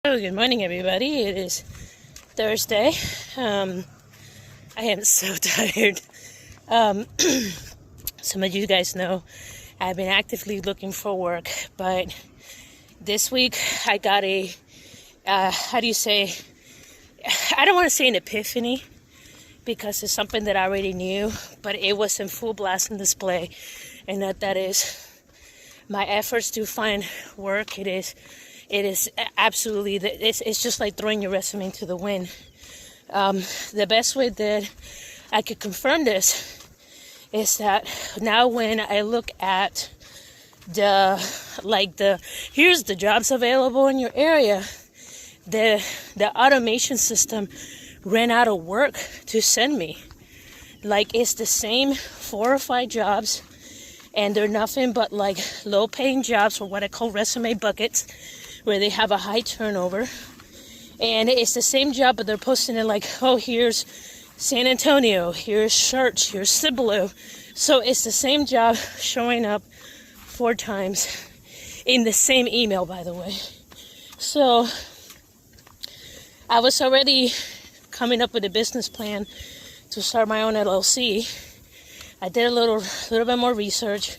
Oh, good morning, everybody. It is Thursday. I am so tired. Some of you guys know I've been actively looking for work, but this week I got a, how do you say, I don't want to say an epiphany because it's something that I already knew, but it was in full blast and display, and that is my efforts to find work. It is absolutely, it's just like throwing your resume into the wind. The best way that I could confirm this is that now when I look at here's the jobs available in your area, the automation system ran out of work to send me. Like, it's the same 4 or 5 jobs, and they're nothing but like low paying jobs, or what I call resume buckets, where they have a high turnover. And it's the same job, but they're posting it like, oh, here's San Antonio, here's Church, here's Cibolo. So it's the same job showing up 4 times in the same email, by the way. So I was already coming up with a business plan to start my own LLC. I did a little bit more research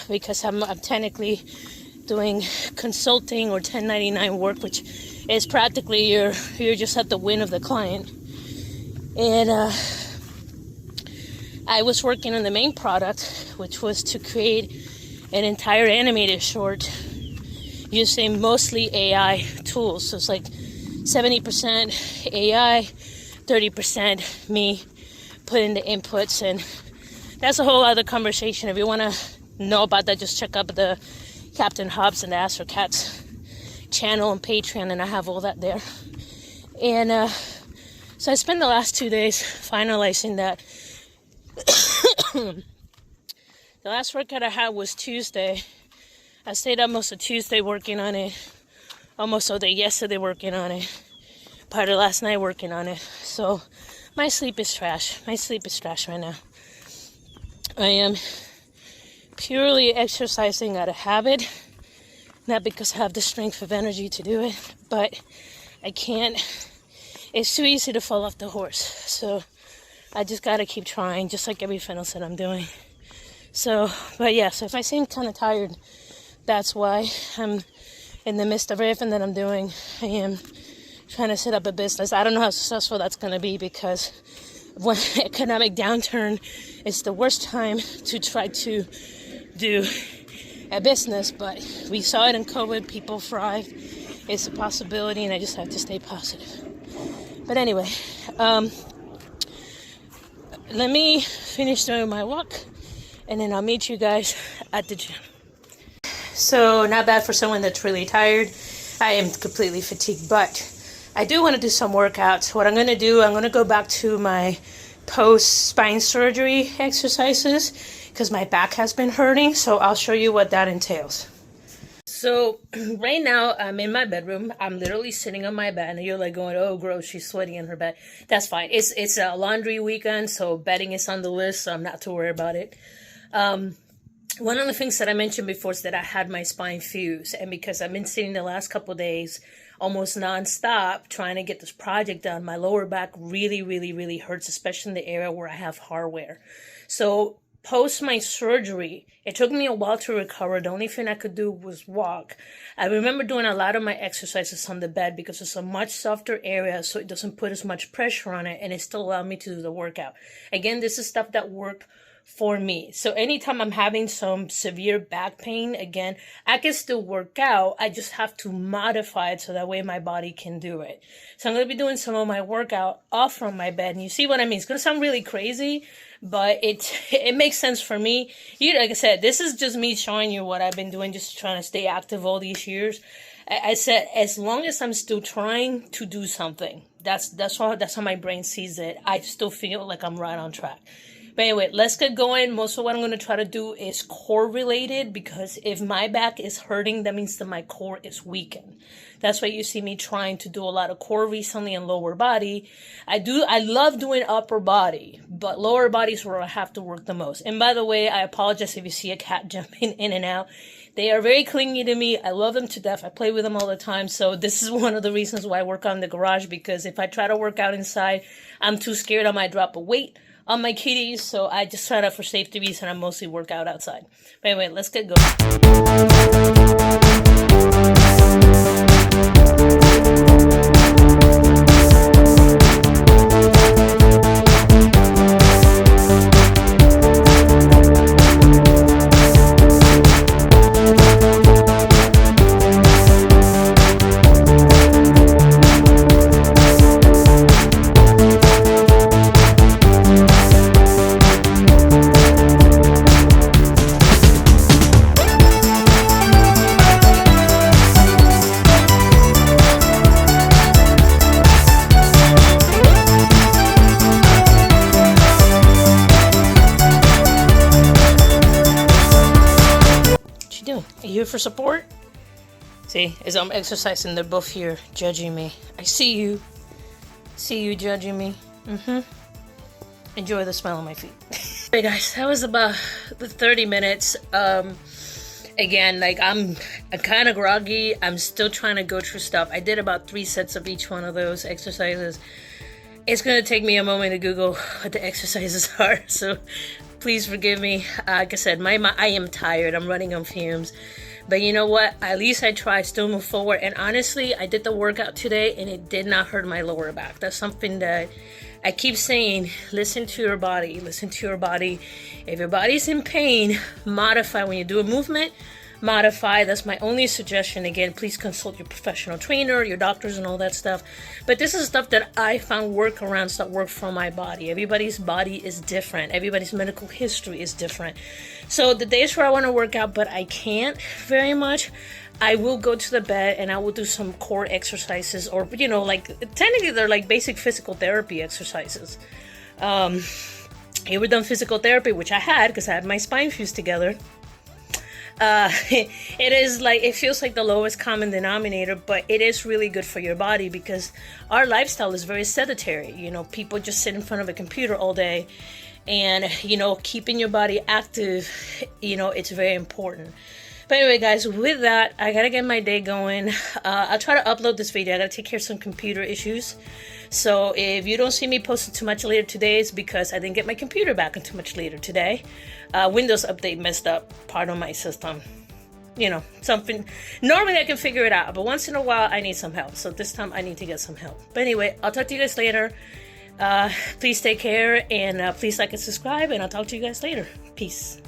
because I'm technically doing consulting or 1099 work, which is practically you're just at the whim of the client. And I was working on the main product, which was to create an entire animated short using mostly AI tools. So it's like 70% AI, 30% me putting the inputs, and that's a whole other conversation. If you want to know about that, just check up the Captain Hobbs and the Ask for Cats channel on Patreon, and I have all that there. And so I spent the last 2 days finalizing that. The last workout I had was Tuesday. I stayed up most of Tuesday working on it, almost all day yesterday working on it, part of last night working on it. So my sleep is trash. My sleep is trash right now. I am purely exercising out of habit, not because I have the strength of energy to do it, but I can't. It's too easy to fall off the horse. So I just got to keep trying, just like everything else that I'm doing. So, but yeah, so if I seem kind of tired, that's why. I'm in the midst of everything that I'm doing. I am trying to set up a business. I don't know how successful that's going to be, because when economic downturn is the worst time to try to do a business, but we saw it in COVID. People thrive. It's a possibility, and I just have to stay positive. But anyway, let me finish doing my walk, and then I'll meet you guys at the gym. So, not bad for someone that's really tired. I am completely fatigued, but I do want to do some workouts. What I'm going to do, I'm going to go back to my post-spine surgery exercises, because my back has been hurting. So I'll show you what that entails. So right now I'm in my bedroom. I'm literally sitting on my bed, and you're like going, oh, gross, she's sweating in her bed. That's fine. It's a laundry weekend, so bedding is on the list, so I'm not too worried about it. One of the things that I mentioned before is that I had my spine fused, and because I've been sitting the last couple of days almost nonstop trying to get this project done, my lower back really hurts, especially in the area where I have hardware. So post my surgery, it took me a while to recover. The only thing I could do was walk. I remember doing a lot of my exercises on the bed because it's a much softer area, so it doesn't put as much pressure on it, and it still allowed me to do the workout. Again, this is stuff that worked for me. So anytime I'm having some severe back pain, again, I can still work out. I just have to modify it so that way my body can do it. So I'm going to be doing some of my workout off from my bed. And you see what I mean? It's going to sound really crazy, but it makes sense for me. Like I said, this is just me showing you what I've been doing, just trying to stay active all these years. I said, as long as I'm still trying to do something, that's how my brain sees it. I still feel like I'm right on track. But anyway, let's get going. Most of what I'm going to try to do is core related, because if my back is hurting, that means that my core is weakened. That's why you see me trying to do a lot of core recently and lower body. I love doing upper body, but lower body is where I have to work the most. And by the way, I apologize if you see a cat jumping in and out. They are very clingy to me. I love them to death. I play with them all the time. So this is one of the reasons why I work on the garage, because if I try to work out inside, I'm too scared I might drop a weight on my kitties. So I just try to, for safety reasons, I mostly work out outside. But anyway, let's get going. Are you here for support? See, as I'm exercising, they're both here judging me. I see you. See you judging me. Enjoy the smell on my feet. Hey guys, that was about the 30 minutes. Again, like I'm kind of groggy. I'm still trying to go through stuff. I did about 3 sets of each one of those exercises. It's gonna take me a moment to Google what the exercises are, so please forgive me. Like I said, I am tired. I'm running on fumes. But you know what? At least I tried, still move forward. And honestly, I did the workout today and it did not hurt my lower back. That's something that I keep saying. Listen to your body. Listen to your body. If your body's in pain, modify. When you do a movement, modify. That's my only suggestion. Again, please consult your professional trainer, your doctors, and all that stuff. But this is stuff that I found workarounds that work for my body. Everybody's body is different. Everybody's medical history is different. So the days where I want to work out but I can't very much, I will go to the bed and I will do some core exercises, or like technically they're like basic physical therapy exercises. You ever done physical therapy, which I had because I had my spine fused together. It is like, it feels like the lowest common denominator, but it is really good for your body because our lifestyle is very sedentary. People just sit in front of a computer all day, and keeping your body active, it's very important. But anyway, guys, with that, I gotta get my day going. I'll try to upload this video. I gotta take care of some computer issues. So if you don't see me posting too much later today, it's because I didn't get my computer back until much later today. Windows update messed up part of my system. Something. Normally I can figure it out, but once in a while I need some help. So this time I need to get some help. But anyway, I'll talk to you guys later. Please take care, and please like and subscribe, and I'll talk to you guys later. Peace.